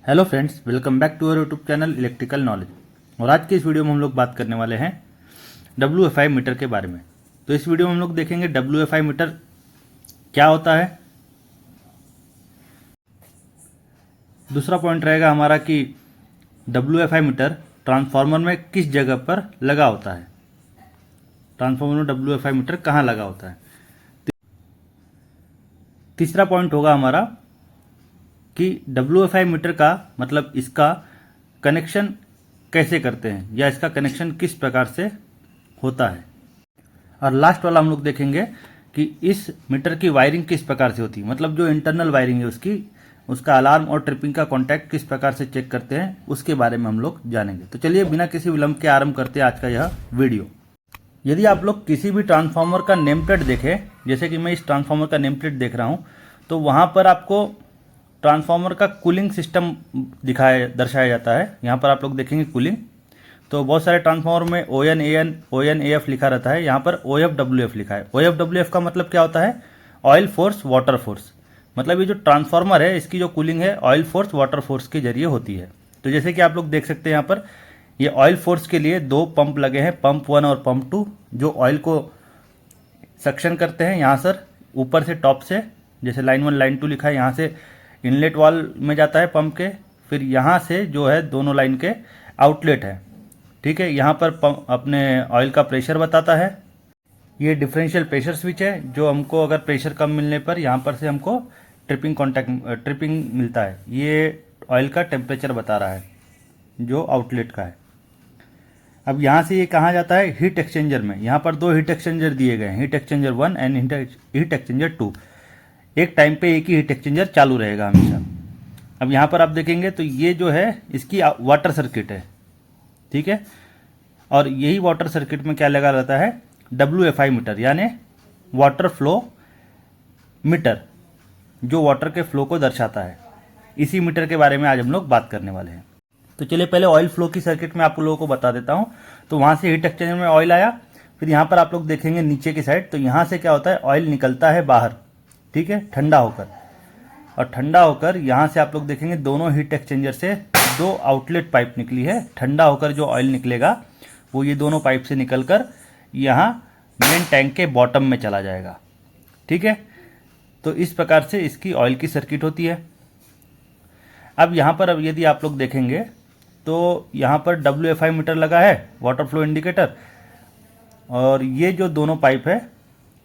Hello friends, welcome back to our YouTube channel electrical knowledge. और आज के इस वीडियो में हम लोग बात करने वाले हैं WFI मीटर के बारे में। तो इस वीडियो में हम लोग देखेंगे WFI मीटर क्या होता है। दूसरा पॉइंट रहेगा हमारा कि WFI मीटर ट्रांसफार्मर में किस जगह पर लगा होता है, ट्रांसफार्मर में WFI मीटर कहाँ लगा होता है। तीसरा पॉइंट होगा हमारा कि WFI मीटर का मतलब इसका कनेक्शन कैसे करते हैं या इसका कनेक्शन किस प्रकार से होता है। और लास्ट वाला हम लोग देखेंगे कि इस मीटर की वायरिंग किस प्रकार से होती है, मतलब जो इंटरनल वायरिंग है उसका अलार्म और ट्रिपिंग का कॉन्टैक्ट किस प्रकार से चेक करते हैं उसके बारे में हम लोग जानेंगे। तो चलिए बिना किसी विलंब के आरंभ करते हैं आज का यह वीडियो। यदि आप लोग किसी भी ट्रांसफार्मर का नेम प्लेट देखें, जैसे कि मैं इस ट्रांसफार्मर का नेम प्लेट देख रहा हूँ, तो वहाँ पर आपको ट्रांसफार्मर का कूलिंग सिस्टम दर्शाया जाता है। यहाँ पर आप लोग देखेंगे कूलिंग, तो बहुत सारे ट्रांसफार्मर में ON, AN, ON, AF लिखा रहता है। यहाँ पर OF, WF लिखा है। OF, WF का मतलब क्या होता है? Oil force, water force. मतलब ये जो ट्रांसफार्मर है इसकी जो कूलिंग है ऑयल फोर्स, वाटर फोर्स के जरिए होती है। तो जैसे कि आप लोग देख सकते हैं यहाँ पर ये ऑयल फोर्स के लिए दो पंप लगे हैं, पंप 1 और पंप 2, जो ऑयल को सक्शन करते हैं यहाँ सर ऊपर से टॉप से, जैसे लाइन 1 लाइन 2 लिखा है, यहाँ से इनलेट वाल में जाता है पंप के, फिर यहाँ से जो है दोनों लाइन के आउटलेट है। ठीक है, यहाँ पर अपने ऑयल का प्रेशर बताता है। ये डिफरेंशियल प्रेशर स्विच है जो हमको अगर प्रेशर कम मिलने पर यहाँ पर से हमको ट्रिपिंग मिलता है। ये ऑयल का टेम्परेचर बता रहा है जो आउटलेट का है। अब यहाँ से ये कहाँ जाता है? हीट एक्सचेंजर में। यहाँ पर दो हीट एक्सचेंजर दिए गए हैं, heat exchanger 1 and heat exchanger 2। एक टाइम पे एक ही हीट एक्सचेंजर चालू रहेगा हमेशा। अब यहाँ पर आप देखेंगे तो ये जो है इसकी वाटर सर्किट है, ठीक है। और यही वाटर सर्किट में क्या लगा रहता है? WFI मीटर, यानी वाटर फ्लो मीटर, जो वाटर के फ्लो को दर्शाता है। इसी मीटर के बारे में आज हम लोग बात करने वाले हैं। तो चलिए पहले ऑयल फ्लो की सर्किट में आप लोगों को बता देता हूँ। तो वहाँ से हीट एक्सचेंजर में ऑयल आया, फिर यहाँ पर आप लोग देखेंगे नीचे की साइड, तो यहाँ से क्या होता है? ऑयल निकलता है बाहर, ठीक है, ठंडा होकर। और ठंडा होकर यहाँ से आप लोग देखेंगे दोनों हीट एक्सचेंजर से दो आउटलेट पाइप निकली है। ठंडा होकर जो ऑयल निकलेगा वो ये दोनों पाइप से निकलकर यहाँ मेन टैंक के बॉटम में चला जाएगा, ठीक है। तो इस प्रकार से इसकी ऑयल की सर्किट होती है। अब यहाँ पर अब यदि आप लोग देखेंगे तो यहाँ पर WFI मीटर लगा है, वाटर फ्लो इंडिकेटर, और ये जो दोनों पाइप है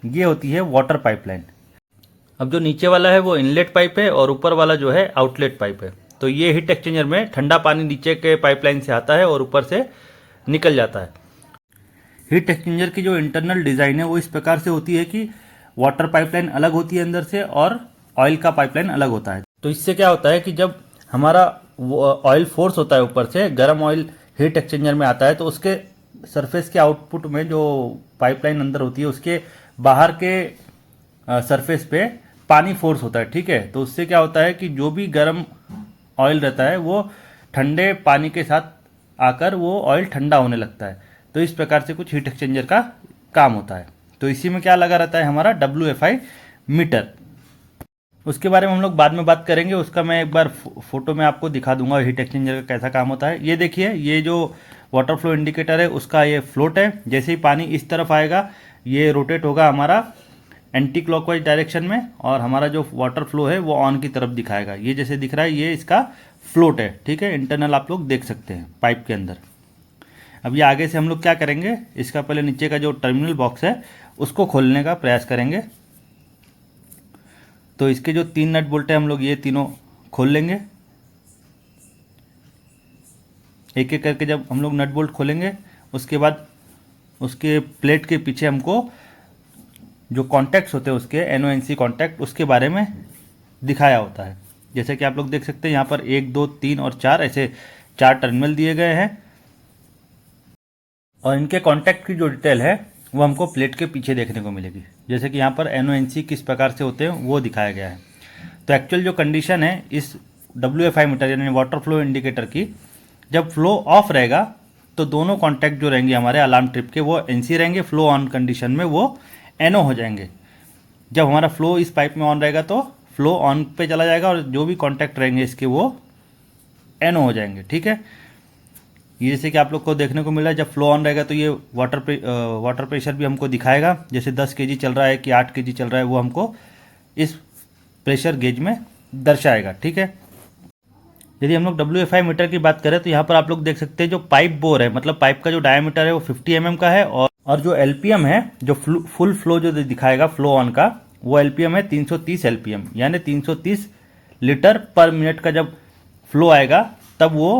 ये होती है वाटर पाइपलाइन। अब जो नीचे वाला है वो इनलेट पाइप है और ऊपर वाला जो है आउटलेट पाइप है। तो ये हीट एक्सचेंजर में ठंडा पानी नीचे के पाइपलाइन से आता है और ऊपर से निकल जाता है। हीट एक्सचेंजर की जो इंटरनल डिज़ाइन है वो इस प्रकार से होती है कि वाटर पाइपलाइन अलग होती है अंदर से और ऑयल का पाइपलाइन अलग होता है। तो इससे क्या होता है कि जब हमारा ऑयल फोर्स होता है ऊपर से, गर्म ऑयल हीट एक्सचेंजर में आता है, तो उसके सरफेस के आउटपुट में जो पाइपलाइन अंदर होती है उसके बाहर के सरफेस पे पानी फोर्स होता है, ठीक है। तो उससे क्या होता है कि जो भी गर्म ऑयल रहता है वो ठंडे पानी के साथ आकर वो ऑयल ठंडा होने लगता है। तो इस प्रकार से कुछ हीट एक्सचेंजर का काम होता है। तो इसी में क्या लगा रहता है? हमारा WFI मीटर। उसके बारे में हम लोग बाद में बात करेंगे, उसका मैं एक बार फोटो में आपको दिखा दूंगा हीट एक्सचेंजर का कैसा काम होता है। ये देखिए, ये जो वाटर फ्लो इंडिकेटर है उसका ये फ्लोट है। जैसे ही पानी इस तरफ आएगा ये रोटेट होगा हमारा एंटी क्लॉकवाइज डायरेक्शन में, और हमारा जो वाटर फ्लो है वो ऑन की तरफ दिखाएगा। ये जैसे दिख रहा है ये इसका फ्लोट है, ठीक है। इंटरनल आप लोग देख सकते हैं पाइप के अंदर। अब ये आगे से हम लोग क्या करेंगे, इसका पहले नीचे का जो टर्मिनल बॉक्स है उसको खोलने का प्रयास करेंगे। तो इसके जो 3 नट बोल्ट है हम लोग ये तीनों खोल लेंगे। एक एक करके जब हम लोग नट बोल्ट खोलेंगे उसके बाद उसके प्लेट के पीछे हमको जो कॉन्टैक्ट्स होते हैं उसके NONC कॉन्टैक्ट, उसके बारे में दिखाया होता है। जैसे कि आप लोग देख सकते हैं यहाँ पर 1, 2, 3 और 4 ऐसे 4 टर्मिनल दिए गए हैं, और इनके कॉन्टैक्ट की जो डिटेल है वो हमको प्लेट के पीछे देखने को मिलेगी। जैसे कि यहाँ पर NONC किस प्रकार से होते हैं वो दिखाया गया है। तो एक्चुअल जो कंडीशन है इस WFI मीटर यानी वाटर फ्लो इंडिकेटर की, जब फ्लो ऑफ रहेगा तो दोनों कॉन्टैक्ट जो रहेंगे हमारे अलार्म ट्रिप के वो NC रहेंगे, फ्लो ऑन कंडीशन में वो NO हो जाएंगे। जब हमारा फ्लो इस पाइप में ऑन रहेगा तो फ्लो ऑन पे चला जाएगा, और जो भी कॉन्टैक्ट रहेंगे इसके वो NO हो जाएंगे। ठीक है, ये जैसे कि आप लोग को देखने को मिला, जब फ्लो ऑन रहेगा तो ये वाटर प्रेशर भी हमको दिखाएगा, जैसे 10 kg चल रहा है कि 8 kg चल रहा है, वो हमको इस प्रेशर गेज में दर्शाएगा। ठीक है, यदि हम लोग WFI मीटर की बात करें तो यहाँ पर आप लोग देख सकते हैं जो पाइप बोर है, मतलब पाइप का जो डायमीटर है वो 50 mm का है, और जो LPM है, जो फुल फ्लो जो दिखाएगा फ्लो ऑन का, वो LPM है 330 LPM, यानी 330 लीटर पर मिनट का जब फ्लो आएगा तब वो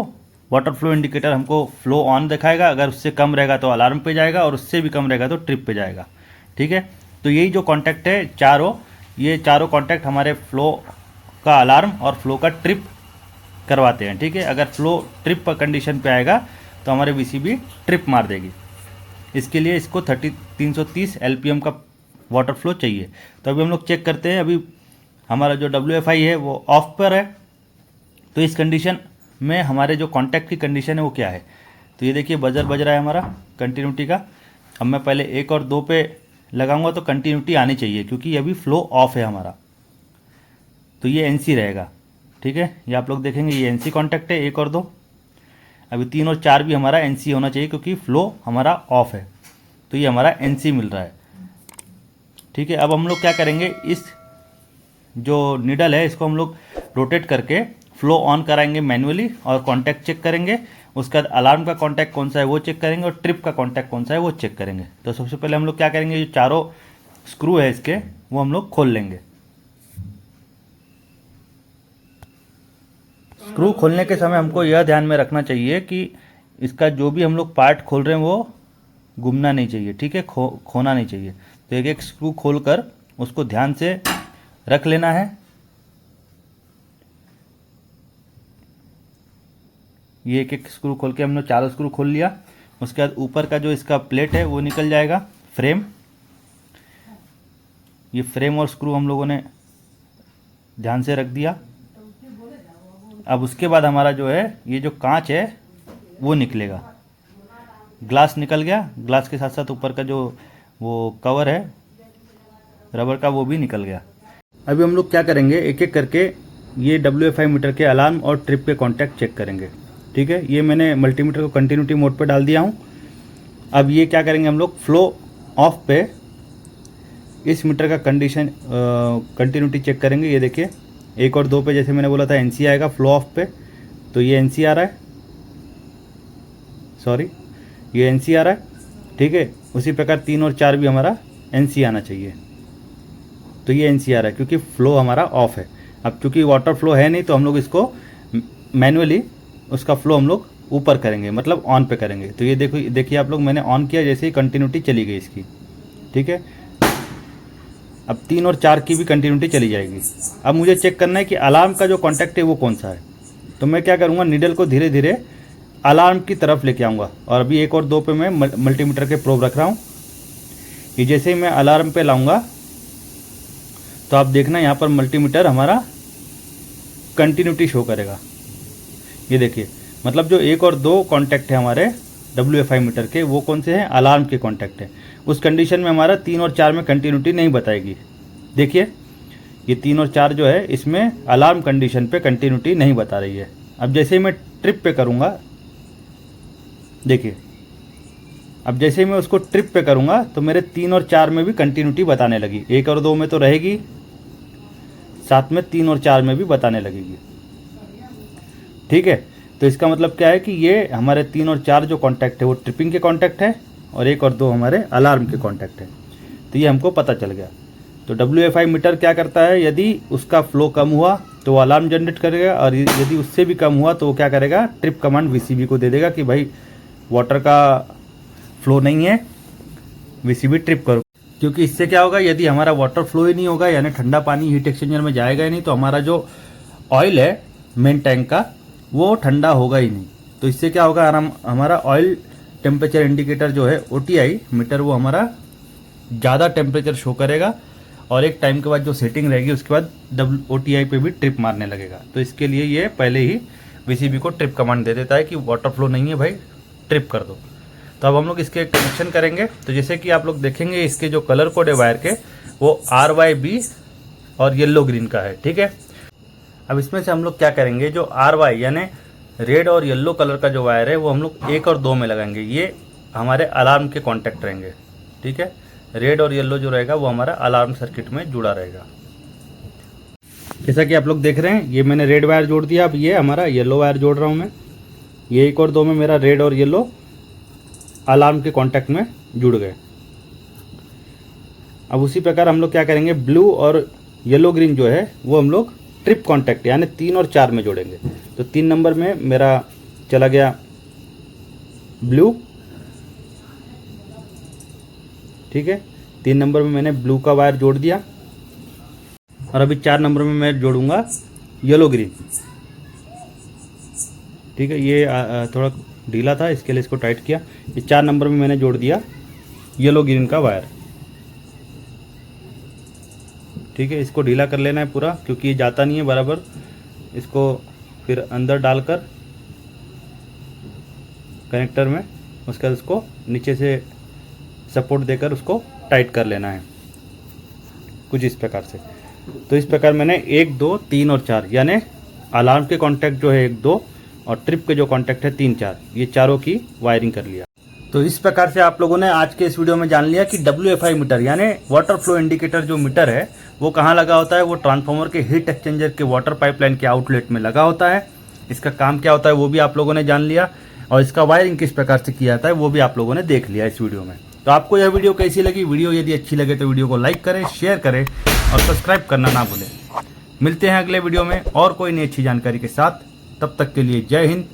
वाटर फ्लो इंडिकेटर हमको फ्लो ऑन दिखाएगा। अगर उससे कम रहेगा तो अलार्म पे जाएगा, और उससे भी कम रहेगा तो ट्रिप पे जाएगा। ठीक है, तो यही जो कॉन्टैक्ट है चारों, ये चारों कॉन्टैक्ट हमारे फ्लो का अलार्म और फ्लो का ट्रिप करवाते हैं। ठीक है, अगर फ्लो ट्रिप पर कंडीशन पे आएगा तो हमारे VCB ट्रिप मार देगी। इसके लिए इसको 330 LPM का वाटर फ्लो चाहिए। तो अभी हम लोग चेक करते हैं, अभी हमारा जो WFI है वो ऑफ पर है, तो इस कंडीशन में हमारे जो कॉन्टैक्ट की कंडीशन है वो क्या है। तो ये देखिए बजर बज रहा है हमारा कंटिन्यूटी का। अब मैं पहले 1 और 2 पे लगाऊंगा तो कंटिन्यूटी आनी चाहिए, क्योंकि अभी फ्लो ऑफ है हमारा, तो ये NC रहेगा। ठीक है, ये आप लोग देखेंगे ये NC कॉन्टैक्ट है 1 और 2। अभी 3 और 4 भी हमारा NC होना चाहिए, क्योंकि फ्लो हमारा ऑफ है, तो ये हमारा NC मिल रहा है। ठीक है, अब हम लोग क्या करेंगे, इस जो निडल है इसको हम लोग रोटेट करके फ्लो ऑन कराएंगे मैन्युअली, और कॉन्टैक्ट चेक करेंगे। उसके बाद अलार्म का कॉन्टैक्ट कौन सा है वो चेक करेंगे, और ट्रिप का कॉन्टैक्ट कौन सा है वो चेक करेंगे। तो सबसे पहले हम लोग क्या करेंगे, जो चारों स्क्रू है इसके वो हम लोग खोल लेंगे। स्क्रू खोलने के समय हमको यह ध्यान में रखना चाहिए कि इसका जो भी हम लोग पार्ट खोल रहे हैं वो घूमना नहीं चाहिए। ठीक है, खोना नहीं चाहिए। तो एक एक स्क्रू खोलकर उसको ध्यान से रख लेना है। ये एक एक स्क्रू खोल के हमने चारों स्क्रू खोल लिया। उसके बाद ऊपर का जो इसका प्लेट है वो निकल जाएगा, फ्रेम। ये फ्रेम और स्क्रू हम लोगों ने ध्यान से रख दिया। अब उसके बाद हमारा जो है ये जो कांच है वो निकलेगा, ग्लास निकल गया। ग्लास के साथ साथ ऊपर का जो वो कवर है रबर का वो भी निकल गया। अभी हम लोग क्या करेंगे, एक एक करके ये WFI मीटर के अलार्म और ट्रिप के कॉन्टैक्ट चेक करेंगे। ठीक है, ये मैंने मल्टीमीटर को कंटिन्यूटी मोड पे डाल दिया हूँ। अब ये क्या करेंगे, हम लोग फ्लो ऑफ पे इस मीटर का कंटिन्यूटी चेक करेंगे। ये देखिए 1 और 2 पे जैसे मैंने बोला था NC आएगा फ्लो ऑफ पे, तो ये NC आ रहा है, सॉरी ये NC आ रहा है। ठीक है, उसी प्रकार 3 और 4 भी हमारा NC आना चाहिए, तो ये NC आ रहा है क्योंकि फ्लो हमारा ऑफ है। अब चूंकि वाटर फ्लो है नहीं तो हम लोग इसको मैन्युअली उसका फ्लो हम लोग ऊपर करेंगे, मतलब ऑन पे करेंगे। तो ये देखिए आप लोग, मैंने ऑन किया, जैसे ही कंटिन्यूटी चली गई इसकी। ठीक है, अब 3 और 4 की भी कंटिन्यूटी चली जाएगी। अब मुझे चेक करना है कि अलार्म का जो कॉन्टैक्ट है वो कौन सा है। तो मैं क्या करूँगा, नीडल को धीरे धीरे अलार्म की तरफ लेके आऊँगा, और अभी 1 और 2 पे मैं मल्टीमीटर के प्रोब रख रहा हूँ। ये जैसे ही मैं अलार्म पे लाऊंगा तो आप देखना यहाँ पर मल्टीमीटर हमारा कंटिन्यूटी शो करेगा। ये देखिए, मतलब जो 1 और 2 कॉन्टैक्ट है हमारे WFI मीटर के, वो कौन से हैं, अलार्म के कॉन्टैक्ट है। उस कंडीशन में हमारा 3 और 4 में कंटिन्यूटी नहीं बताएगी। देखिए ये 3 और 4 जो है इसमें अलार्म कंडीशन पे कंटिन्यूटी नहीं बता रही है। अब जैसे ही मैं ट्रिप पे करूँगा, देखिए अब जैसे ही मैं उसको ट्रिप पे करूँगा तो मेरे 3 और 4 में भी कंटिन्यूटी बताने लगी। 1 और 2 में तो रहेगी, साथ में 3 और 4 में भी बताने लगेगी। ठीक है, तो इसका मतलब क्या है कि ये हमारे 3 और 4 जो कॉन्टैक्ट है वो ट्रिपिंग के कॉन्टैक्ट है, और 1 और 2 हमारे अलार्म के कॉन्टैक्ट है। तो ये हमको पता चल गया। तो WFI मीटर क्या करता है, यदि उसका फ्लो कम हुआ तो वो अलार्म जनरेट करेगा, और यदि उससे भी कम हुआ तो वो क्या करेगा, ट्रिप कमांड VCB को दे देगा कि भाई वाटर का फ्लो नहीं है, VCB ट्रिप करो। क्योंकि इससे क्या होगा, यदि हमारा वाटर फ्लो ही नहीं होगा, यानी ठंडा पानी हीट एक्सचेंजर में जाएगा ही नहीं, तो हमारा जो ऑयल है मेन टैंक का वो ठंडा होगा ही नहीं। तो इससे क्या होगा, हमारा ऑयल टेम्परेचर इंडिकेटर जो है OTI मीटर, वो हमारा ज़्यादा टेम्परेचर शो करेगा, और एक टाइम के बाद जो सेटिंग रहेगी उसके बाद OTI पे भी ट्रिप मारने लगेगा। तो इसके लिए ये पहले ही VCB को ट्रिप कमांड दे देता है कि वाटर फ्लो नहीं है भाई, ट्रिप कर दो। तो अब हम लोग इसके कनेक्शन करेंगे। तो जैसे कि आप लोग देखेंगे इसके जो कलर कोड है वायर के वो RYB और येलो ग्रीन का है। ठीक है, अब इसमें से हम लोग क्या करेंगे, जो RY यानी रेड और येलो कलर का जो वायर है वो हम लोग 1 और 2 में लगाएंगे। ये हमारे अलार्म के कॉन्टैक्ट रहेंगे, ठीक है। रेड और येलो जो रहेगा वो हमारा अलार्म सर्किट में जुड़ा रहेगा। जैसा कि आप लोग देख रहे हैं, ये मैंने रेड वायर जोड़ दिया। अब ये हमारा येलो वायर जोड़ रहा हूँ मैं। ये 1 और 2 में मेरा रेड और येलो अलार्म के कॉन्टैक्ट में जुड़ गए। अब उसी प्रकार हम लोग क्या करेंगे, ब्लू और येलो ग्रीन जो है वो हम लोग ट्रिप कॉन्टैक्ट यानी 3 और 4 में जोड़ेंगे। तो 3 नंबर में मेरा चला गया ब्लू, ठीक है। 3 नंबर में मैंने ब्लू का वायर जोड़ दिया और अभी 4 नंबर में मैं जोड़ूंगा येलो ग्रीन, ठीक है। ये थोड़ा ढीला था, इसके लिए इसको टाइट किया। ये 4 नंबर में मैंने जोड़ दिया येलो ग्रीन का वायर, ठीक है। इसको ढीला कर लेना है पूरा, क्योंकि ये जाता नहीं है बराबर। इसको फिर अंदर डालकर कनेक्टर में, उसके बाद उसको नीचे से सपोर्ट देकर उसको टाइट कर लेना है कुछ इस प्रकार से। तो इस प्रकार मैंने 1, 2, 3 और 4 यानी अलार्म के कॉन्टैक्ट जो है 1, 2 और ट्रिप के जो कॉन्टैक्ट है 3, 4, ये चारों की वायरिंग कर लिया। तो इस प्रकार से आप लोगों ने आज के इस वीडियो में जान लिया कि WFI मीटर यानी वाटर फ्लो इंडिकेटर जो मीटर है वो कहाँ लगा होता है। वो ट्रांसफार्मर के हीट एक्सचेंजर के वाटर पाइपलाइन के आउटलेट में लगा होता है। इसका काम क्या होता है वो भी आप लोगों ने जान लिया, और इसका वायरिंग किस प्रकार से किया जाता है वो भी आप लोगों ने देख लिया इस वीडियो में। तो आपको यह वीडियो कैसी लगी? वीडियो यदि अच्छी लगे तो वीडियो को लाइक करें, शेयर करें और सब्सक्राइब करना ना भूलें। मिलते हैं अगले वीडियो में और कोई नई अच्छी जानकारी के साथ। तब तक के लिए जय हिंद,